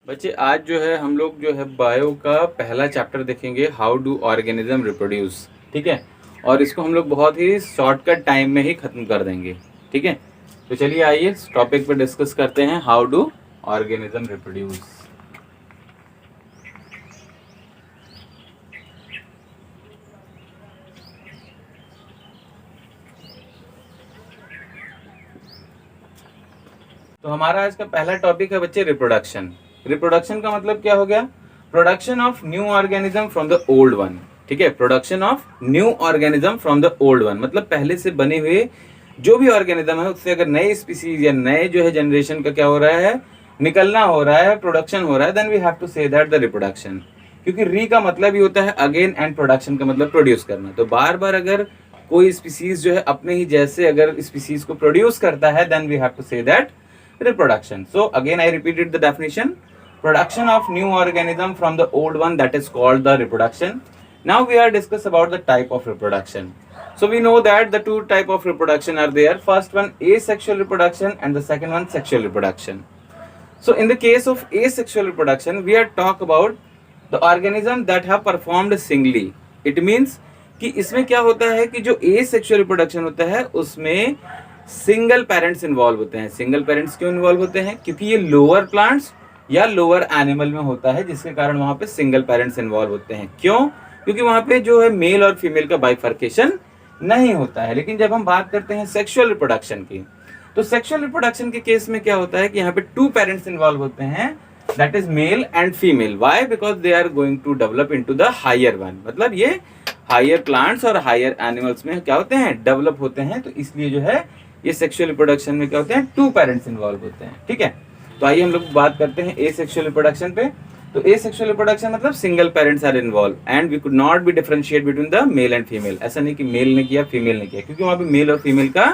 बच्चे आज जो है हम लोग जो है बायो का पहला चैप्टर देखेंगे, हाउ डू ऑर्गेनिज्म रिप्रोड्यूस। ठीक है, और इसको हम लोग बहुत ही शॉर्टकट टाइम में ही ख़त्म कर देंगे। ठीक है, तो चलिए आइए इस टॉपिक पर डिस्कस करते हैं, हाउ डू ऑर्गेनिज्म रिप्रोड्यूस। तो हमारा आज का पहला टॉपिक है बच्चे रिप्रोडक्शन। रिप्रोडक्शन का मतलब क्या हो गया? Production of new organism from the old one. ठीक है, production of new organism from the old one मतलब पहले से बने हुए जो भी ऑर्गेनिज्म है उससे अगर नए स्पीसीज या नए जो है जनरेशन का क्या हो रहा है, निकलना हो रहा है, प्रोडक्शन हो रहा है, then we have to say that the reproduction. क्योंकि री का मतलब ही होता है अगेन एंड प्रोडक्शन का मतलब प्रोड्यूस करना। तो बार बार अगर कोई स्पीसीज जो है अपने ही जैसे अगर स्पीसीज को प्रोड्यूस करता है, then we have to say that reproduction. So again I repeated the definition: production of new organism from the old one, that is called the reproduction. Now we are discuss about the type of reproduction. So we know that the two type of reproduction are there. First one asexual reproduction and the second one sexual reproduction. So in the case of asexual reproduction we are talk about the organism that have performed singly. It means कि इसमें क्या होता है कि जो asexual reproduction होता है उसमें सिंगल पेरेंट्स इन्वॉल्व होते हैं। सिंगल पेरेंट्स क्यों इन्वॉल्व होते हैं? क्योंकि ये लोअर प्लांट्स या लोअर एनिमल में होता है, जिसके कारण वहां पे सिंगल पेरेंट्स इन्वॉल्व होते हैं। क्यों? क्योंकि वहां पे जो है मेल और फीमेल का बाइफर्केशन नहीं होता है। लेकिन जब हम बात करते हैं सेक्सुअल रिप्रोडक्शन की, तो सेक्सुअल रिप्रोडक्शन के केस में क्या होता है कि यहाँ पे टू पेरेंट्स इन्वॉल्व होते हैं, that is male and female. Why? Because they are going to develop into the higher one. मतलब ये हायर प्लांट्स और हायर एनिमल्स में क्या होते हैं, डेवलप होते हैं। तो इसलिए जो है ये सेक्सुअल रिप्रोडक्शन में क्या होते हैं, टू पेरेंट्स इन्वॉल्व होते हैं। ठीक है, तो आइए हम लोग बात करते हैं एसेक्सुअल रिप्रोडक्शन पे। तो एसेक्सुअल रिप्रोडक्शन मतलब single parents are involve and we could not be differentiate between the male and female. ऐसा नहीं कि मेल ने किया फीमेल ने किया, क्योंकि वहां पे मेल और फीमेल का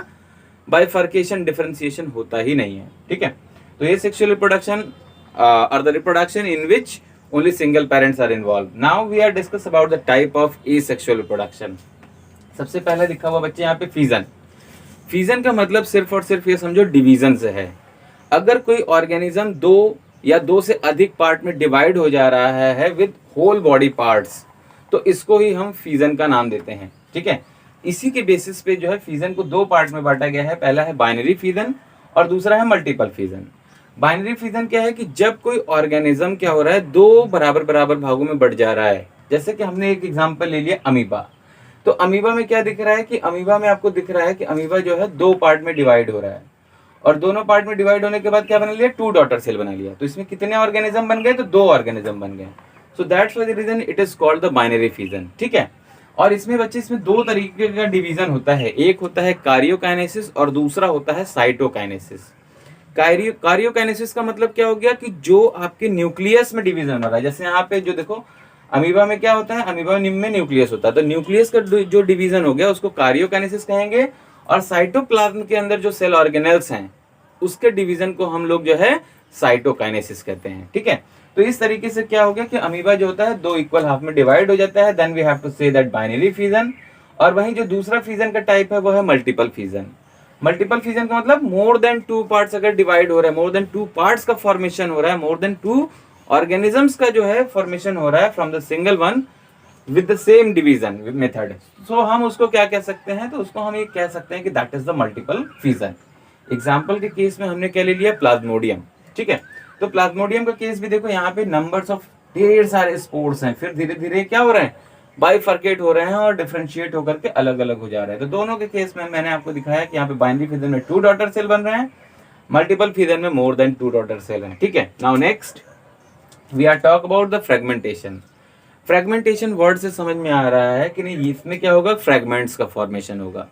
बाइफर्केशन डिफरेंशिएशन होता ही नहीं है। ठीक है, तो asexual reproduction are the reproduction in which only single parents are involve. Now we are discuss about the type of asexual reproduction. सबसे पहले लिखा हुआ बच्चे यहाँ पे फीजन। फीजन का मतलब सिर्फ और सिर्फ ये समझो डिवीजन से है। अगर कोई ऑर्गेनिज्म दो या दो से अधिक पार्ट में डिवाइड हो जा रहा है विद होल बॉडी पार्ट्स, तो इसको ही हम फीजन का नाम देते हैं। ठीक है, इसी के बेसिस पे जो है फीजन को दो पार्ट में बांटा गया है। पहला है बाइनरी फीजन और दूसरा है मल्टीपल फीजन। बाइनरी फीजन क्या है कि जब कोई ऑर्गेनिज्म क्या हो रहा है, दो बराबर बराबर भागों में बढ़ जा रहा है। जैसे कि हमने एक एग्जाम्पल ले लिया अमीबा। तो अमीबा में क्या दिख रहा है कि अमीबा में आपको दिख रहा है कि अमीबा जो है दो पार्ट में डिवाइड हो रहा है, और दोनों पार्ट में डिवाइड होने के बाद क्या बना लिया, टू डॉटर सेल बना लिया। तो इसमें कितने ऑर्गेनिज्म बन गए, तो दो ऑर्गेनिज्म बन गए। So that's why the reason it is called the binary fission. ठीक है, और इसमें बच्चे इसमें दो तरीके का डिवीजन होता है। एक होता है कार्योकाइनेसिस और दूसरा होता है साइटोकाइनेसिस। कार्योकाइनेसिस का मतलब क्या हो गया कि जो आपके न्यूक्लियस में डिवीजन हो रहा है। जैसे यहाँ पे जो देखो अमीबा में क्या होता है, अमीबा में न्यूक्लियस होता है, तो न्यूक्लियस का जो डिवीजन हो गया उसको कार्योकाइनेसिस कहेंगे। और साइटोप्लाज्म के अंदर जो सेल ऑर्गेनेल्स हैं उसके डिवीजन को हम लोग जो है साइटोकाइनेसिस कहते हैं। ठीक है, तो इस तरीके से क्या हो गया कि अमीबा जो होता है दो इक्वल हाफ में डिवाइड हो जाता है, then we have to say that binary fission. और वहीं जो दूसरा फीजन का टाइप है वो है मल्टीपल फीजन। मल्टीपल फीजन का मतलब मोर देन टू पार्ट्स अगर डिवाइड हो रहा है, मोर देन टू पार्ट्स का फॉर्मेशन हो रहा है, मोर देन टू ऑर्गेनिजम्स का जो है फॉर्मेशन हो रहा है from the single one with the same division method. So हम उसको क्या कह सकते हैं, तो उसको हम ये कह सकते हैं कि that is the multiple fission. Example के केस में हमने क्या ले लिया, प्लाज्मोडियम। ठीक है, तो प्लाज्मोडियम का केस भी देखो, यहाँ पे नंबर्स ऑफ ढेर सारे स्पोर्स हैं, फिर धीरे धीरे क्या हो रहे हैं, बाइफर्केट हो रहे हैं और डिफरेंशिएट होकर के अलग अलग हो जा रहे हैं। तो दोनों के केस में मैंने आपको दिखाया कि यहाँ पे बाइनरी फीजन में टू डॉटर सेल बन रहे हैं, मल्टीपल फीजन में more than two daughter cell है। ठीक है, now next we are talk about the fragmentation. Fragmentation word से समझ में आ रहा है कि नहीं, इसमें क्या होगा, फ्रेगमेंट्स का फॉर्मेशन होगा।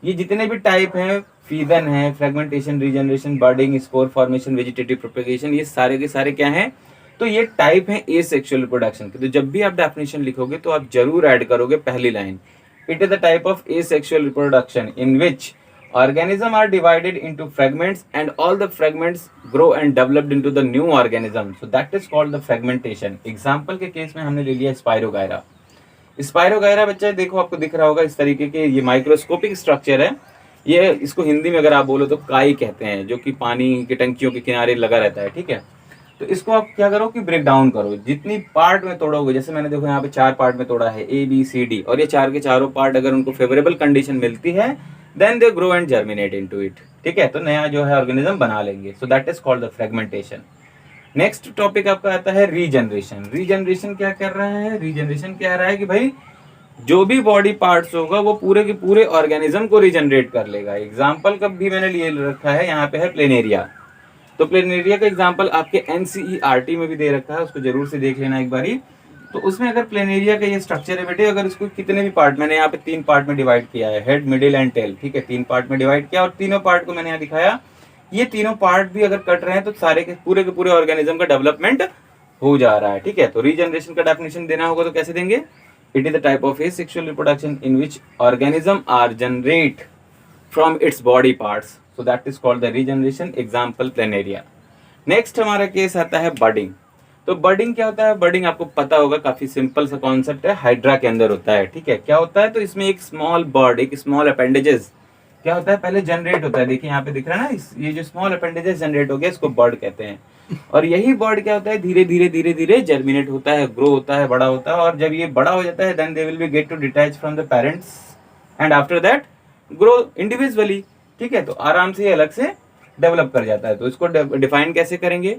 ये जितने भी टाइप हैं, फीजन है, fragmentation, regeneration, budding, spore formation, vegetative propagation, ये सारे के सारे क्या हैं, तो ये टाइप हैं एसेक्सुअल रिप्रोडक्शन के। तो जब भी आप डेफिनेशन लिखोगे तो आप जरूर ऐड करोगे पहली line, it is the type of asexual reproduction in which organism are divided into fragments and all the fragments grow and developed into the new organism, so that is called the fragmentation. Example के case में हमने ले लिया spirogyra. Spirogyra बच्चे देखो आपको दिख रहा होगा इस तरीके के, ये माइक्रोस्कोपिक स्ट्रक्चर है। ये इसको हिंदी में अगर आप बोलो तो काई कहते हैं, जो कि पानी की टंकियों के किनारे लगा रहता है। ठीक है, तो इसको आप क्या करो कि ब्रेक डाउन करो, जितनी पार्ट में तोड़ोगे, जैसे मैंने देखो यहाँ पे 4 पार्ट में तोड़ा है, ए बी सी डी, और ये 4 के चारों पार्ट अगर उनको फेवरेबल कंडीशन मिलती है then they grow and germinate into it, ठीक है, तो नया जो है ऑर्गेनिज्म बना लेंगे। So that is called the fragmentation. Next topic आपका आता है रीजनरेशन। रीजनरेशन क्या कर रहा है? रीजनरेशन कह रहा है कि भाई जो भी बॉडी पार्ट्स होगा वो पूरे के पूरे ऑर्गेनिज्म को रीजनरेट कर लेगा। एग्जाम्पल कब भी मैंने लिए रखा है, यहाँ पे है प्लेनेरिया। तो प्लेनेरिया का एग्जाम्पल आपके एनसीईआरटी में भी दे रखा है, उसको जरूर से देख लेना एक बारी। तो उसमें अगर प्लेनेरिया का ये स्ट्रक्चर है बेटे, अगर इसको कितने भी पार्ट, मैंने यहाँ पे 3 पार्ट में डिवाइड किया है, हेड मिडिल एंड टेल, ठीक है, 3 पार्ट में डिवाइड किया और तीनों पार्ट को मैंने यहाँ दिखाया। ये तीनों पार्ट भी अगर कट रहे हैं तो सारे के पूरे ऑर्गेनिज्म का डेवलपमेंट हो जा रहा है, ठीक है। तो रीजनरेशन का डेफिनेशन देना होगा तो कैसे देंगे? It is the type of sexual reproduction in which organism are generate from its body parts, so that is called the regeneration. Example planaria. Next हमारा केस आता है बडिंग। तो बडिंग क्या होता है? बडिंग आपको पता होगा, काफी सिंपल सा कॉन्सेप्ट है, हाइड्रा के अंदर होता है, ठीक है। क्या होता है? तो इसमें एक स्मॉल बर्ड, एक स्मॉल अपेंडेजेस क्या होता है, पहले जनरेट होता है। देखिए यहाँ पे दिख रहा है ना, ये जो स्मॉल अपेंडेजेस जनरेट हो गया इसको बर्ड कहते हैं। और यही बर्ड क्या होता है, धीरे धीरे जर्मिनेट होता है, ग्रो होता है, बड़ा होता है, और जब ये बड़ा हो जाता है then they will be get to detach from the parents and after that grow individually, ठीक है। तो आराम से ये अलग से डेवलप कर जाता है। तो इसको डिफाइन कैसे करेंगे?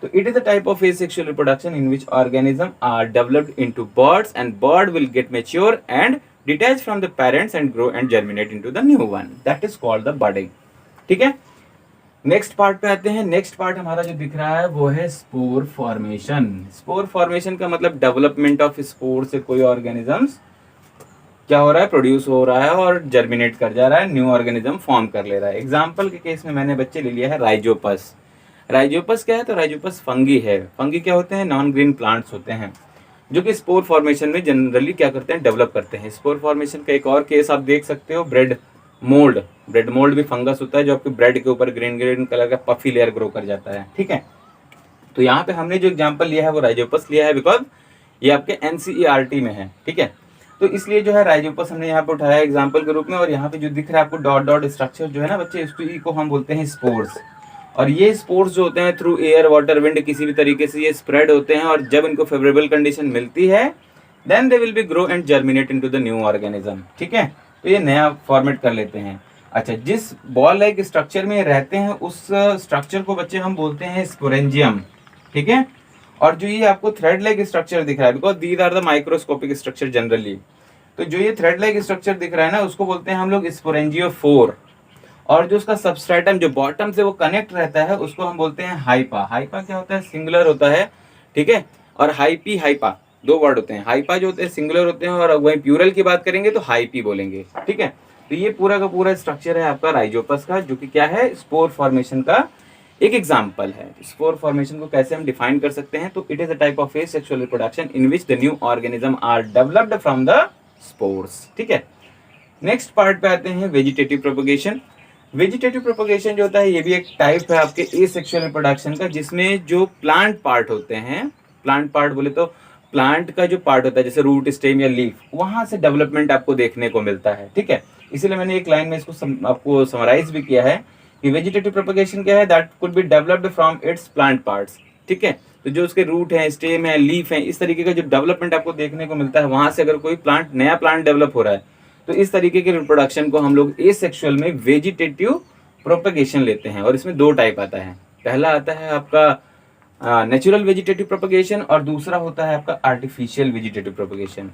तो it is the type of asexual reproduction in which organisms are developed into birds and bird will get mature and detach from the parents and grow and germinate into the new one. That is called the budding. ठीक है। Next part पे आते हैं। Next part हमारा जो दिख रहा है वो है स्पोर फॉर्मेशन। स्पोर फॉर्मेशन का मतलब डेवलपमेंट ऑफ स्पोर से कोई ऑर्गेनिजम्स क्या हो रहा है, प्रोड्यूस हो रहा है और जर्मिनेट कर जा रहा है, न्यू ऑर्गेनिज्म फॉर्म कर ले रहा है। एग्जाम्पल के केस में मैंने बच्चे ले लिया है राइजोपस। राइजोपस क्या है? तो राइजोपस फंगी है। फंगी क्या होते हैं? नॉन ग्रीन प्लांट्स होते हैं जो कि स्पोर फॉर्मेशन में जनरली क्या करते हैं, डेवलप करते हैं। स्पोर फॉर्मेशन का एक और केस आप देख सकते हो, ब्रेड मोल्ड। ब्रेड मोल्ड भी फंगस होता है जो आपके ब्रेड के ऊपर ग्रीन ग्रीन कलर का पफी लेयर ग्रो कर जाता है, ठीक है। तो यहाँ पे हमने जो एग्जाम्पल लिया है वो राइजोपस लिया है बिकॉज ये आपके एनसीईआरटी में है, ठीक है। तो इसलिए जो है राइजोपस हमने यहाँ पे उठाया एग्जाम्पल के रूप में। और यहाँ पे जो दिख रहा है आपको डॉट डॉट स्ट्रक्चर जो है ना बच्चे, इसको हम बोलते हैं स्पोर्स। और ये स्पोर्स जो होते हैं थ्रू एयर वाटर विंड किसी भी तरीके से ये स्प्रेड होते हैं, और जब इनको फेवरेबल कंडीशन मिलती है then they will be grow and germinate into the new organism, ठीक है। तो ये नया फॉर्मेट कर लेते हैं। अच्छा, जिस बॉल लाइक स्ट्रक्चर में रहते हैं उस स्ट्रक्चर को बच्चे हम बोलते हैं स्पोरेंजियम, ठीक है। और जो ये आपको थ्रेड लाइक स्ट्रक्चर दिख रहा है, because these are the microscopic structure generally, तो जो ये थ्रेड लाइक स्ट्रक्चर दिख रहा है ना उसको बोलते हैं हम लोग स्पोरेंजियोफोर। और जो उसका सबस्ट्रेटम जो बॉटम से वो कनेक्ट रहता है उसको हम बोलते हैं हाइपा। हाइपा क्या होता है? सिंगुलर होता है, ठीक है। और हाइपी हाइपा दो वर्ड होते हैं। हाइपा जो होते हैं सिंगुलर होते हैं, और वहीं प्यूरल की बात करेंगे तो हाइपी बोलेंगे, ठीक है। तो ये पूरा का पूरा स्ट्रक्चर है आपका राइजोपस का, जो कि क्या है, स्पोर फॉर्मेशन का एक एग्जाम्पल है। स्पोर फॉर्मेशन को कैसे हम डिफाइन कर सकते हैं? तो it is a type of sexual reproduction in which the new organism are developed from the spores, ठीक है। नेक्स्ट पार्ट पे आते हैं वेजिटेटिव प्रोपगेशन। वेजिटेटिव प्रोपगेशन जो होता है ये भी एक टाइप है आपके एसेक्सुअल रिप्रोडक्शन का, जिसमें जो प्लांट पार्ट होते हैं, प्लांट पार्ट बोले तो प्लांट का जो पार्ट होता है जैसे रूट, स्टेम या लीफ, वहां से डेवलपमेंट आपको देखने को मिलता है, ठीक है। इसीलिए मैंने एक लाइन में इसको आपको समराइज भी किया है कि वेजिटेटिव प्रोपगेशन क्या है, that could be developed from its plant parts, ठीक है। तो जो उसके रूट है, स्टेम है, लीफ है, इस तरीके का जो डेवलपमेंट आपको देखने को मिलता है, वहां से अगर कोई प्लांट नया प्लांट डेवलप हो रहा है तो इस तरीके के रिप्रोडक्शन को हम लोग एसेक्सुअल में वेजिटेटिव प्रोपगेशन लेते हैं। और इसमें दो टाइप आता है। पहला आता है आपका नेचुरल वेजिटेटिव प्रोपगेशन और दूसरा होता है आपका artificial vegetative propagation.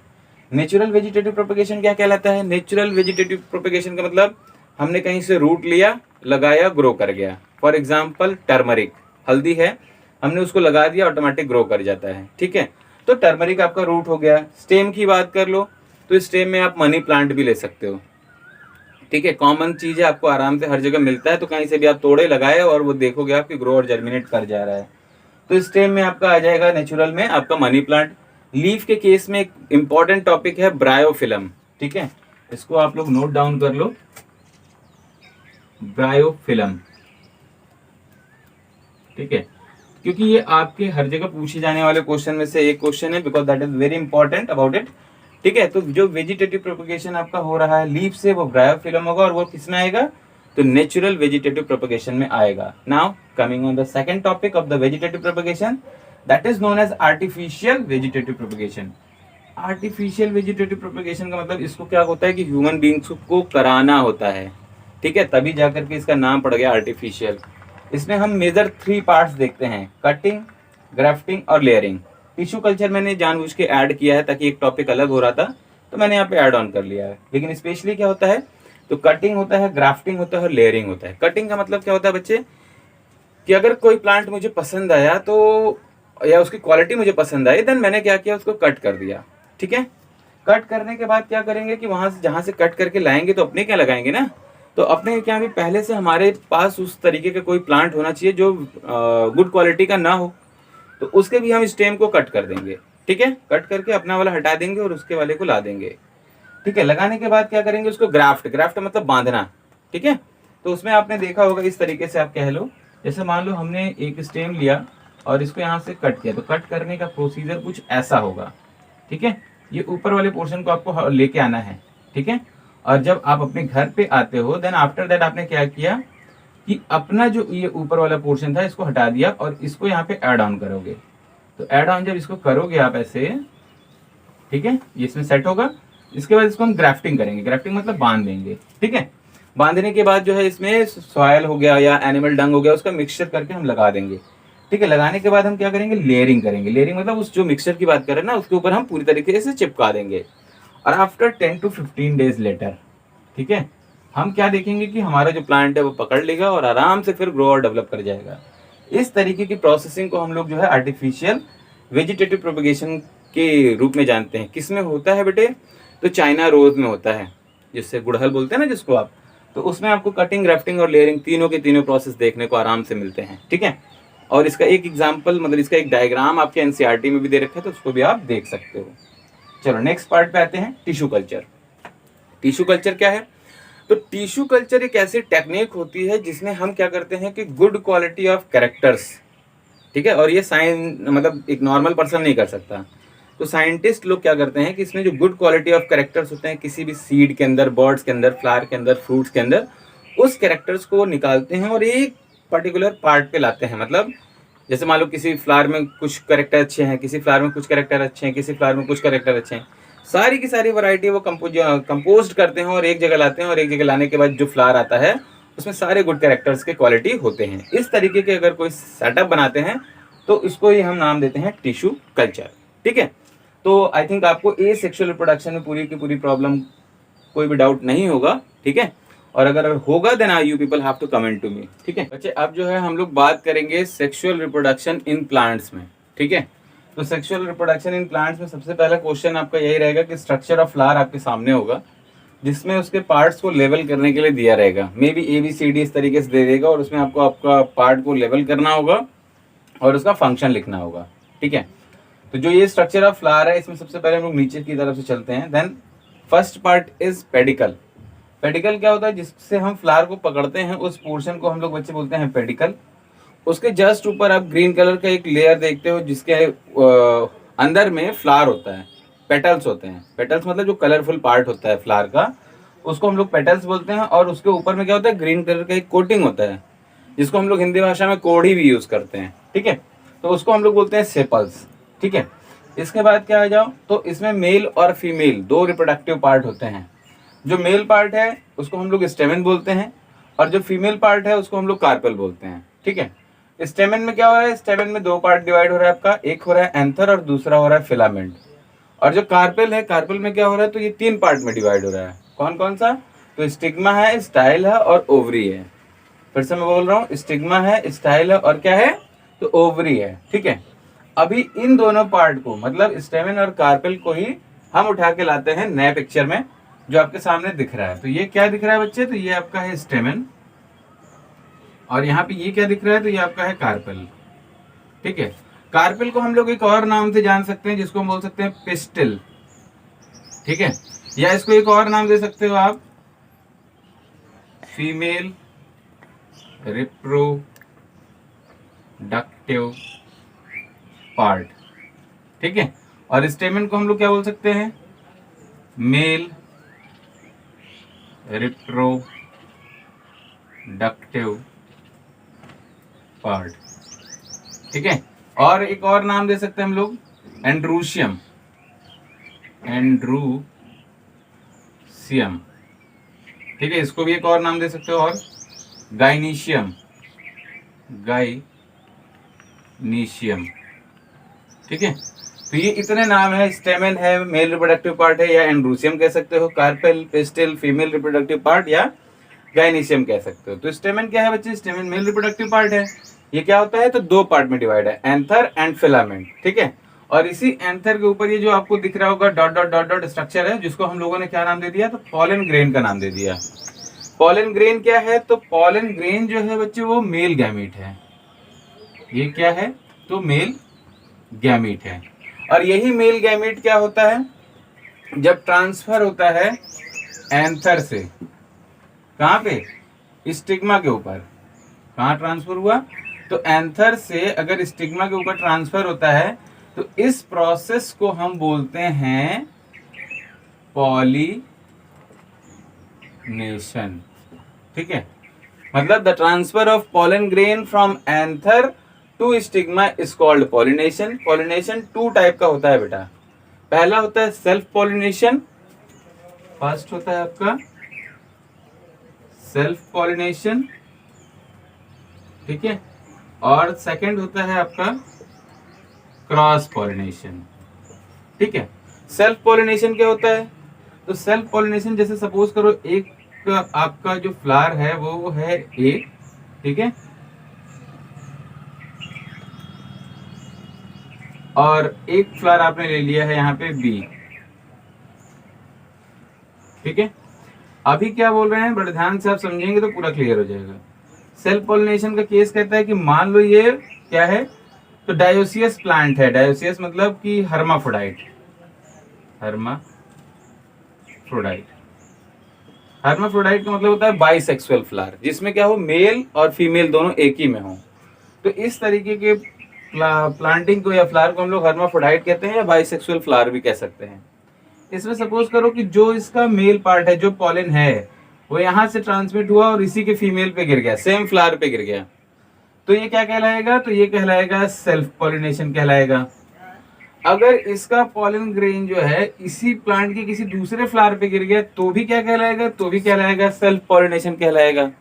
Natural vegetative propagation क्या कहलाता है? नेचुरल वेजिटेटिव प्रोपगेशन का मतलब हमने कहीं से रूट लिया, लगाया, ग्रो कर गया। फॉर एग्जाम्पल टर्मरिक, हल्दी है, हमने उसको लगा दिया, ऑटोमेटिक ग्रो कर जाता है, ठीक है। तो टर्मरिक आपका रूट हो गया। स्टेम की बात कर लो तो स्टेम में आप मनी प्लांट भी ले सकते हो, ठीक है। कॉमन चीज है, आपको आराम से हर जगह मिलता है, तो कहीं से भी आप तोड़े लगाए और वो देखोगे आपकी ग्रो और जर्मिनेट कर जा रहा है। तो स्टेम में आपका आ जाएगा नेचुरल में आपका मनी प्लांट। लीफ के केस में एक इंपॉर्टेंट टॉपिक है ब्रायोफिलम, ठीक है, इसको आप लोग नोट डाउन कर लो, ब्रायोफिलम, ठीक है, क्योंकि ये आपके हर जगह पूछे जाने वाले क्वेश्चन में से एक क्वेश्चन है, because that is very important about it, ठीक है। तो जो वेजिटेटिव प्रोपगेशन आपका हो रहा है लीफ से, वो ब्रायोफिलम होगा। और वो किस में आएगा? तो नेचुरल वेजिटेटिव प्रोपगेशन में आएगा। Now coming on the second topic of the vegetative propagation, that is known as artificial vegetative propagation. Artificial vegetative propagation का मतलब इसको क्या होता है कि ह्यूमन बींग्स को कराना होता है, ठीक है, तभी जाकर के इसका नाम पड़ गया आर्टिफिशियल। इसमें हम मेजर 3 पार्ट्स देखते हैं, कटिंग, ग्राफ्टिंग और लेयरिंग। टिश्यू कल्चर मैंने जानबूझ के ऐड किया है ताकि एक टॉपिक अलग हो रहा था तो मैंने यहाँ पे ऐड ऑन कर लिया है, लेकिन स्पेशली क्या होता है, तो कटिंग होता है, ग्राफ्टिंग होता है और लेयरिंग होता है। कटिंग का मतलब क्या होता है बच्चे, कि अगर कोई प्लांट मुझे पसंद आया तो, या उसकी क्वालिटी मुझे पसंद आई, देन मैंने क्या किया, उसको कट कर दिया, ठीक है। कट करने के बाद क्या करेंगे कि वहां से जहां से कट करके लाएंगे तो अपने क्या लगाएंगे ना, तो अपने क्या भी पहले से हमारे पास उस तरीके का कोई प्लांट होना चाहिए जो गुड क्वालिटी का ना हो, तो उसके भी हम स्टेम को कट कर देंगे, ठीक है। कट करके अपना वाला हटा देंगे और उसके वाले को ला देंगे, ठीक है। लगाने के बाद क्या करेंगे, उसको ग्राफ्ट, ग्राफ्ट मतलब बांधना, ठीक है। तो उसमें आपने देखा होगा इस तरीके से आप कह लो, जैसे मान लो हमने एक स्टेम लिया और इसको यहाँ से कट किया, तो कट करने का प्रोसीजर कुछ ऐसा होगा, ठीक है। ये ऊपर वाले पोर्शन को आपको लेके आना है, ठीक है। और जब आप अपने घर पे आते हो, देन आफ्टर दैट आपने क्या किया कि अपना जो ये ऊपर वाला पोर्शन था इसको हटा दिया और इसको यहाँ पे ऐड ऑन करोगे। तो ऐड ऑन जब इसको करोगे आप ऐसे, ठीक है, ये इसमें सेट होगा। इसके बाद इसको हम ग्राफ्टिंग करेंगे, ग्राफ्टिंग मतलब बांध देंगे, ठीक है। बांधने के बाद जो है इसमें सॉयल हो गया या एनिमल डंग हो गया, उसका मिक्सचर करके हम लगा देंगे, ठीक है। लगाने के बाद हम क्या करेंगे, लेयरिंग करेंगे। लेयरिंग मतलब उस जो मिक्सचर की बात कर रहे हैं ना, उसके ऊपर हम पूरी तरीके से चिपका देंगे। और आफ्टर 10 to 15 डेज लेटर, ठीक है, हम क्या देखेंगे कि हमारा जो प्लांट है वो पकड़ लेगा और आराम से फिर ग्रो और डेवलप कर जाएगा। इस तरीके की प्रोसेसिंग को हम लोग जो है आर्टिफिशियल वेजिटेटिव प्रोपगेशन के रूप में जानते हैं। किस में होता है बेटे, तो चाइना रोज में होता है, जिससे गुड़हल बोलते हैं ना जिसको आप, तो उसमें आपको कटिंग, ग्राफ्टिंग और लेयरिंग तीनों के तीनों प्रोसेस देखने को आराम से मिलते हैं, ठीक है। और इसका एक एग्जाम्पल, मतलब इसका एक डायग्राम आपके एनसीईआरटी में भी दे रखा है, तो उसको भी आप देख सकते हो। चलो नेक्स्ट पार्ट पे आते हैं, टिश्यू कल्चर। टिश्यू कल्चर क्या है, तो टिश्यू कल्चर एक ऐसी टेक्निक होती है जिसमें हम क्या करते हैं कि गुड क्वालिटी ऑफ कैरेक्टर्स, ठीक है, और ये मतलब एक नॉर्मल पर्सन नहीं कर सकता। तो साइंटिस्ट लोग क्या करते हैं कि इसमें जो गुड क्वालिटी ऑफ कैरेक्टर्स होते हैं किसी भी सीड के अंदर, बर्ड्स के अंदर, फ्लावर के अंदर, फ्रूट्स के अंदर, उस कैरेक्टर्स को निकालते हैं और एक पर्टिकुलर पार्ट पे लाते हैं। मतलब जैसे मान लो किसी फ्लावर में कुछ कैरेक्टर अच्छे हैं, किसी फ्लावर में कुछ कैरेक्टर अच्छे हैं, किसी फ्लावर में कुछ कैरेक्टर अच्छे हैं, सारी की सारी वैरायटी वो कंपोज करते हैं और एक जगह लाते हैं, और एक जगह लाने के बाद जो फ्लावर आता है उसमें सारे गुड कैरेक्टर्स के क्वालिटी होते हैं। इस तरीके के अगर कोई सेटअप बनाते हैं तो इसको ही हम नाम देते हैं टिश्यू कल्चर, ठीक है। तो आई थिंक आपको ए सेक्सुअल रिप्रोडक्शन में पूरी की पूरी प्रॉब्लम, कोई भी डाउट नहीं होगा, ठीक है। और अगर होगा then you people have to comment to me, ठीक है बच्चे। अब जो है हम लोग बात करेंगे सेक्सुअल रिप्रोडक्शन इन प्लांट्स में, ठीक है। तो सेक्सुअल रिप्रोडक्शन इन प्लांट्स में सबसे पहला क्वेश्चन आपका यही रहेगा कि स्ट्रक्चर ऑफ फ्लावर आपके सामने होगा, जिसमें उसके पार्ट्स को लेवल करने के लिए दिया रहेगा। मे बी ABCD इस तरीके से दे देगा और उसमें आपको आपका पार्ट को लेवल करना होगा और उसका फंक्शन लिखना होगा, ठीक है। तो जो ये स्ट्रक्चर ऑफ फ्लावर है, इसमें सबसे पहले हम लोग नीचे की तरफ से चलते हैं। Then first part is pedicel. Pedicel क्या होता है, जिससे हम फ्लावर को पकड़ते हैं, उस पोर्शन को हम लोग बच्चे बोलते हैं पेडिकल। उसके जस्ट ऊपर आप ग्रीन कलर का एक लेयर देखते हो जिसके अंदर में फ्लावर होता है, पेटल्स होते हैं। पेटल्स मतलब जो कलरफुल पार्ट होता है फ्लावर का, उसको हम लोग पेटल्स बोलते हैं। और उसके ऊपर में क्या होता है, ग्रीन कलर का एक कोटिंग होता है, जिसको हम लोग हिंदी भाषा में कोढ़ी भी यूज करते हैं, ठीक है। तो उसको हम लोग बोलते हैं सेपल्स, ठीक है। इसके बाद क्या आ जाओ, तो इसमें मेल और फीमेल दो रिप्रोडक्टिव पार्ट होते हैं। जो मेल पार्ट है उसको हम लोग स्टेमेन बोलते हैं, और जो फीमेल पार्ट है उसको हम लोग कार्पेल बोलते हैं, ठीक है। स्टेमेन में क्या हो रहा है, स्टेमेन में दो पार्ट डिवाइड हो रहा है आपका, एक हो रहा है एंथर और दूसरा हो रहा है फिलामेंट। और जो कार्पेल है, कार्पेल में क्या हो रहा है, तो ये 3 पार्ट में डिवाइड हो रहा है। कौन कौन सा, तो स्टिग्मा है, स्टाइल है और ओवरी है। फिर से मैं बोल रहा हूँ, स्टिग्मा है, स्टाइल है और क्या है, तो ओवरी है, ठीक है। अभी इन दोनों पार्ट को, मतलब स्टेमेन और कार्पेल को ही हम उठा के लाते हैं नए पिक्चर में, जो आपके सामने दिख रहा है। तो ये क्या दिख रहा है बच्चे, तो ये आपका है स्टेमेन, और यहाँ पे ये क्या दिख रहा है, तो ये आपका है कार्पेल, ठीक है। कार्पेल को हम लोग एक और नाम से जान सकते हैं, जिसको हम बोल सकते हैं पिस्टिल, ठीक है। या इसको एक और नाम दे सकते हो आप, फीमेल रिप्रोडक्टिव पार्ट, ठीक है। और स्टेमेन को हम लोग क्या बोल सकते हैं, मेल रिप्रोडक्टिव रिप्रोडक्टिव पार्ट, ठीक है। और एक और नाम दे सकते हैं हम लोग, एंड्रूशियम, एंड्रूसियम, ठीक है, इसको भी एक और नाम दे सकते हो। और गाइनीशियम, गाइनीशियम, ठीक है। तो ये इतने नाम है। स्टेमेन है, मेल रिप्रोडक्टिव पार्ट है, या एंड्रूसियम कह सकते हो, carpel, pistil female reproductive part, या गाइनीशियम कह सकते हो। तो स्टेमेन क्या है बच्चे? स्टेमेन मेल रिप्रोडक्टिव पार्ट है। ये क्या होता है? तो दो पार्ट में डिवाइड है, एंथर एंड फिलामेंट, ठीक है। और इसी एंथर के ऊपर ये जो आपको दिख रहा होगा dot dot dot dot structure है, जिसको हम लोगों ने क्या नाम दे दिया? तो पॉलन ग्रेन का नाम दे दिया। पॉलन ग्रेन क्या है? तो पॉलन ग्रेन जो है बच्चे वो मेल गैमीट है। ये क्या है? तो मेल गैमीट है। और यही मेल गैमीट क्या होता है? जब ट्रांसफर होता है एंथर से, कहां पे? स्टिग्मा के ऊपर। कहां ट्रांसफर हुआ? तो एंथर से अगर स्टिग्मा के ऊपर ट्रांसफर होता है तो इस प्रोसेस को हम बोलते हैं पॉलिनेशन, ठीक है। मतलब the transfer of pollen grain from anther to stigma is called pollination. Pollination two type का होता है बेटा। पहला होता है सेल्फ पॉलिनेशन, फर्स्ट होता है आपका सेल्फ पॉलिनेशन, ठीक है। और सेकंड होता है आपका क्रॉस पॉलिनेशन, ठीक है। सेल्फ पॉलिनेशन क्या होता है? तो सेल्फ पॉलिनेशन जैसे सपोज करो एक आपका जो फ्लावर है वो है ए, ठीक है, और एक फ्लावर आपने ले लिया है यहाँ पे बी, ठीक है। अभी क्या बोल रहे हैं बड़े ध्यान से आप समझेंगे तो पूरा क्लियर हो जाएगा। सेल्फ पॉलिनेशन का केस कहता है कि मान लो ये क्या है? तो डायोसियस प्लांट है। डायोसियस मतलब कि हर्माफ्रोडाइट, हर्माफ्रोडाइट। हर्माफ्रोडाइट का मतलब होता है बाइसेक्सुअल फ्लावर, जिसमें क्या हो, मेल और फीमेल दोनों एक ही में हो। तो इस तरीके के प्लांटिंग को या फ्लावर को हम लोग हर्माफ्रोडाइट कहते हैं, या बाइसेक्सुअल फ्लावर भी कह सकते हैं। इसमें सपोज करो कि जो इसका मेल पार्ट है, जो पॉलन है, वो यहां से ट्रांसमिट हुआ और इसी के फीमेल पे गिर गया, सेम फ्लावर पे गिर गया, तो ये क्या कहलाएगा? तो ये कहलाएगा सेल्फ पॉलिनेशन कहलाएगा। अगर इसका पॉलन ग्रेन जो है इसी प्लांट के किसी दूसरे फ्लावर पे गिर गया तो भी क्या कहलाएगा? तो भी कहलाएगा सेल्फ पॉलिनेशन कहलाएगा।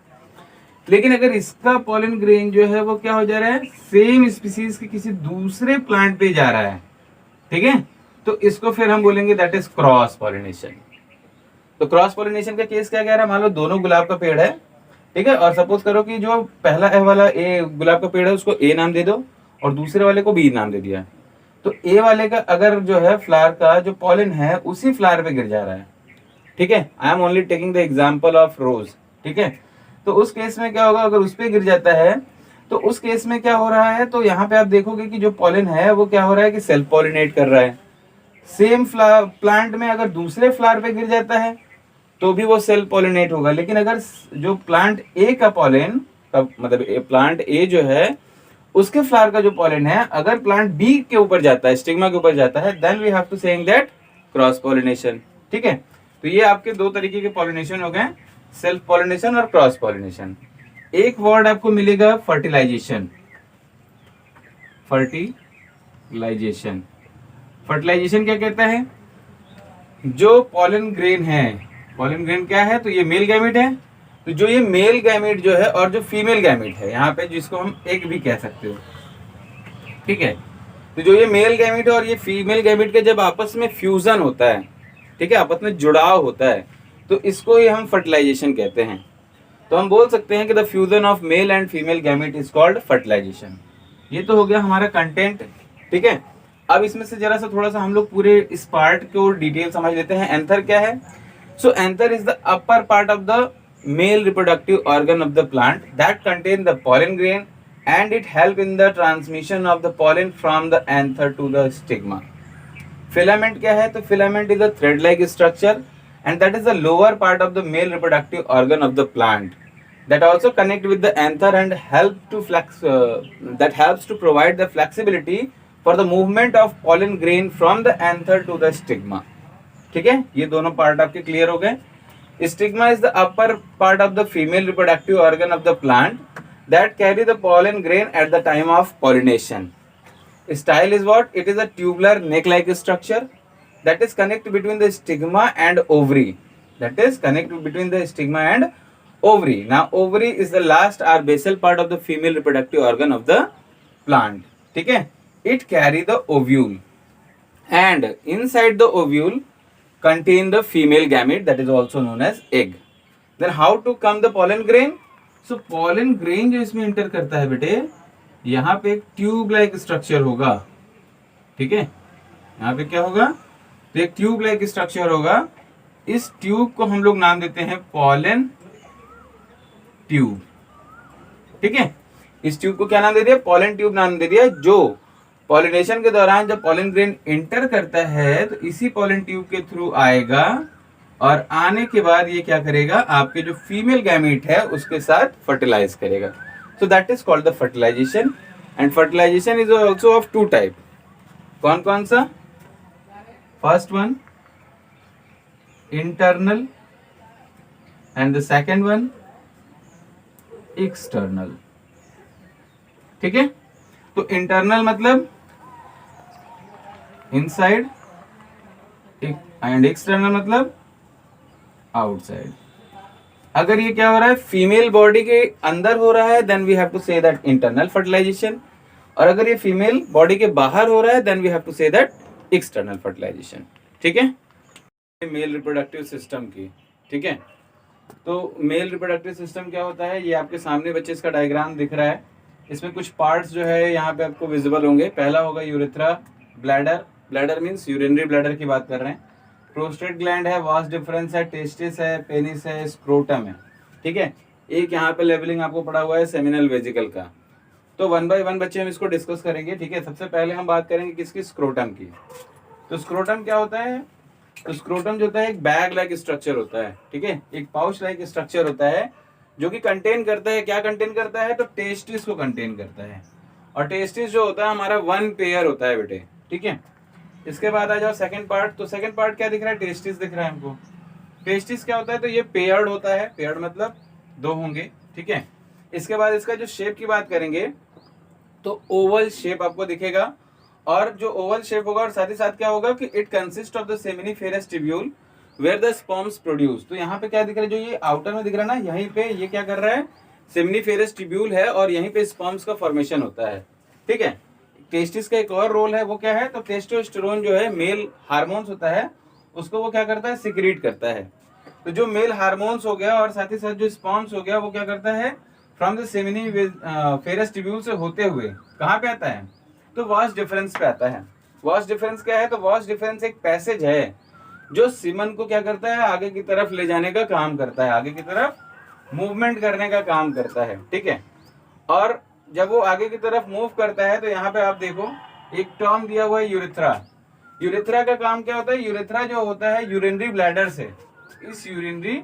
लेकिन अगर इसका पॉलन ग्रेन जो है वो क्या हो जा रहा है? सेम स्पीसीज के किसी दूसरे प्लांट पे जा रहा है, ठीक है, तो इसको फिर हम बोलेंगे दैट इज क्रॉस पॉलिनेशन। तो क्रॉस पॉलिनेशन का केस क्या कह रहा है? मान लो दोनों गुलाब का पेड़ है, ठीक है, और सपोज करो कि जो पहला ए वाला ए गुलाब का पेड़ है उसको ए नाम दे दो और दूसरे वाले को बी नाम दे दिया। तो ए वाले का अगर जो है फ्लावर का जो पॉलन है उसी फ्लावर पे गिर जा रहा है, ठीक है, I am only taking the example of रोज, ठीक है। तो उस केस में क्या होगा? अगर उस पे गिर जाता है तो उस केस में क्या हो रहा है? तो यहाँ पे आप देखोगे कि जो पॉलन है वो क्या हो रहा है कि सेल्फ पॉलिनेट कर रहा है। सेम प्लांट में अगर दूसरे फ्लावर पे गिर जाता है तो भी वो सेल्फ पॉलिनेट होगा। लेकिन अगर जो प्लांट ए का पॉलन का मतलब प्लांट ए जो है उसके फ्लावर का जो पॉलन है अगर प्लांट बी के ऊपर जाता है, स्टिग्मा के ऊपर जाता है, then we have to saying that cross pollination, ठीक है। तो ये आपके दो तरीके के पॉलिनेशन हो गए, सेल्फ पॉलिनेशन और क्रॉस पॉलिनेशन। एक वर्ड आपको मिलेगा फर्टिलाइजेशन। फर्टिलाइजेशन, फर्टिलाइजेशन क्या कहता है? जो पॉलन ग्रेन है, पॉलन ग्रेन क्या है? तो ये मेल गैमेट है। तो जो ये मेल गैमेट जो है और जो फीमेल गैमेट है यहाँ पे, जिसको हम एग भी कह सकते हो, ठीक है, तो जो ये मेल गैमेट है और ये फीमेल गैमेट का जब आपस में फ्यूजन होता है, ठीक है, आपस में जुड़ाव होता है, तो इसको ही हम फर्टिलाइजेशन कहते हैं। तो हम बोल सकते हैं कि the fusion of male and female gamete is called fertilisation. ये तो हो गया हमारा कंटेंट, ठीक है। अब इसमें से जरा सा थोड़ा सा हम लोग पूरे इस पार्ट को डिटेल समझ लेते हैं। एंथर क्या है? So anther is the upper part of the male reproductive organ of the plant that contain the pollen grain and it help in the transmission of the pollen from the anther to the stigma. Filament क्या है? तो filament is a thread-like structure and that is the lower part of the male reproductive organ of the plant that also connect with the anther and help to that helps to provide the flexibility for the movement of pollen grain from the anther to the stigma. ठीक है, ये दोनों part आपके clear हो गए। Stigma is the upper part of the female reproductive organ of the plant that carry the pollen grain at the time of pollination. Style is what? It is a tubular neck-like structure that is connected between the stigma and ovary. That is connected between the stigma and ovary. Now, ovary is the last or basal part of the female reproductive organ of the plant. ठीक है? It carry the ovule, and inside the ovule contain the female gamete that is also known as egg. Then how to come the pollen grain? So pollen grain जो इसमें inter करता है बेटे, यहाँ पे एक ट्यूब लाइक स्ट्रक्चर होगा. ठीक है, यहाँ पे क्या होगा? तो एक ट्यूब लाइक स्ट्रक्चर होगा. इस ट्यूब को हम लोग नाम देते हैं पॉलन ट्यूब. ठीक है, इस ट्यूब को क्या नाम दे दिया? पॉलन ट्यूब नाम दे दिया. जो पॉलिनेशन के दौरान जब पॉलन ग्रेन इंटर करता है तो इसी पॉलन ट्यूब के थ्रू आएगा, और आने के बाद ये क्या करेगा? आपके जो फीमेल गैमेट है उसके साथ फर्टिलाइज करेगा. So that is called the fertilisation. And fertilisation is also of two type. कौन कौन सा? First one internal and the second one external. ठीक है, तो इंटरनल मतलब इनसाइड एंड एक्सटर्नल मतलब आउटसाइड. अगर ये क्या हो रहा है? फीमेल बॉडी के अंदर हो रहा है, then we have to say that internal fertilisation. और अगर ये फीमेल बॉडी के बाहर हो रहा है, then we have to say that external fertilisation. ठीक है, मेल रिप्रोडक्टिव सिस्टम की. ठीक है, तो मेल रिप्रोडक्टिव सिस्टम क्या होता है? ये आपके सामने बच्चे इसका डायग्राम दिख रहा है. इसमें कुछ पार्ट्स जो है यहाँ पे आपको विजिबल होंगे. पहला होगा urethra, bladder. Bladder means urinary bladder की बात कर रहे हैं. प्रोस्टेट ग्लैंड है, वास डिफरेंस है, टेस्टिस है, पेनिस है, स्क्रोटम है. ठीक है, एक यहाँ पे लेवलिंग आपको पड़ा हुआ है सेमिनल वेजिकल का. तो वन बाय वन बच्चे हम इसको डिस्कस करेंगे. ठीक है, सबसे पहले हम बात करेंगे किसकी? स्क्रोटम की. तो स्क्रोटम क्या होता है? तो स्क्रोटम जो होता है एक बैग लाइक स्ट्रक्चर होता है. ठीक है, एक पाउच लाइक स्ट्रक्चर होता है जो कि कंटेन करता है. क्या कंटेन करता है? तो टेस्टिस को कंटेन करता है. और टेस्टिस जो होता है हमारा वन पेयर होता है बेटे. ठीक है, इसके बाद आ जाओ सेकंड पार्ट. तो सेकंड पार्ट क्या दिख रहा है? टेस्टिस दिख रहा है हमको. टेस्टिस क्या होता है? तो ये पेयर्ड होता है. पेयर्ड मतलब दो होंगे. ठीक है, इसके बाद इसका जो शेप की बात करेंगे तो ओवल शेप आपको दिखेगा. और जो ओवल शेप होगा और साथ ही साथ क्या होगा कि it consist of the seminiferous tubule where the sperms produce. तो यहाँ पे क्या दिख रहा है? जो ये आउटर में दिख रहा है ना, यहीं पे ये क्या कर रहा है? सेमिनिफेरस ट्यूब्यूल है और यहीं पे स्पर्म्स का फॉर्मेशन होता है. ठीक है, टेस्टिस का एक और रोल है, वो क्या है? तो टेस्टोस्टेरोन जो है मेल हार्मोन्स होता है, उसको वो क्या करता है? सिक्रीट करता है. तो जो मेल हार्मोन्स हो गया और साथ ही साथ जो स्पर्म्स हो गया, वो क्या करता है? फ्रॉम द सेमिनिफेरस ट्यूब्यूल से होते हुए कहाँ पे आता है? तो वास डिफरेंस पे आता है. वास डिफरेंस क्या है? तो वास डिफरेंस एक पैसेज है जो सीमन को क्या करता है? आगे की तरफ ले जाने का काम करता है, आगे की तरफ मूवमेंट करने का काम करता है. ठीक है, और जब वो आगे की तरफ मूव करता है तो यहाँ पे आप देखो एक टर्म दिया हुआ है यूरेथ्रा. यूरेथ्रा का काम क्या होता है? यूरेथ्रा जो होता है यूरिनरी ब्लैडर से, इस यूरिनरी